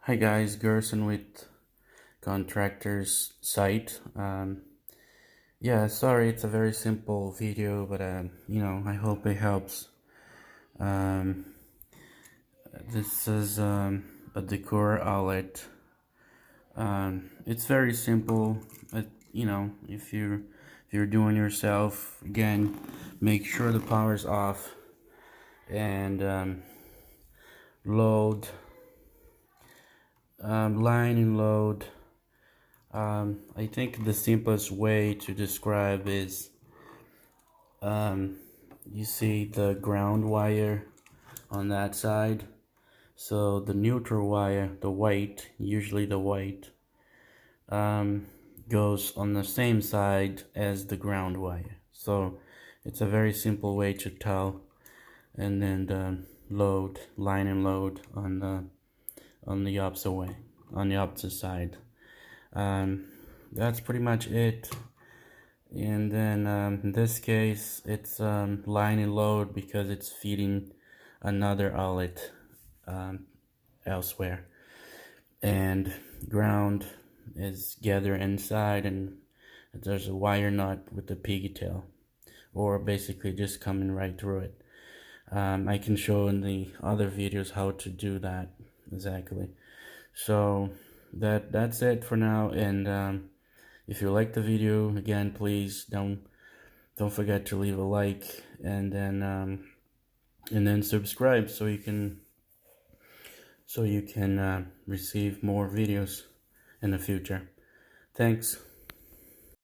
Hi guys, Gerson with Contractors site. Yeah, sorry, it's a very simple video, but I hope it helps. Um, this is a decor outlet. It's very simple. If you're doing yourself, again, make sure the power's off and load, line and load. I think the simplest way to describe is you see the ground wire on that side. So the neutral wire, the white, usually the white, um, goes on the same side as the ground wire. So it's a very simple way to tell. And then the load, line and load on the opposite way, on the opposite side. That's pretty much it. And then in this case it's line and load because it's feeding another outlet elsewhere, and ground is gathered inside, and there's a wire nut with the pigtail, or basically just coming right through it. I can show in the other videos how to do that exactly. So that's it for now. And if you like the video, again, please don't forget to leave a like, and then subscribe so you can receive more videos in the future. Thanks.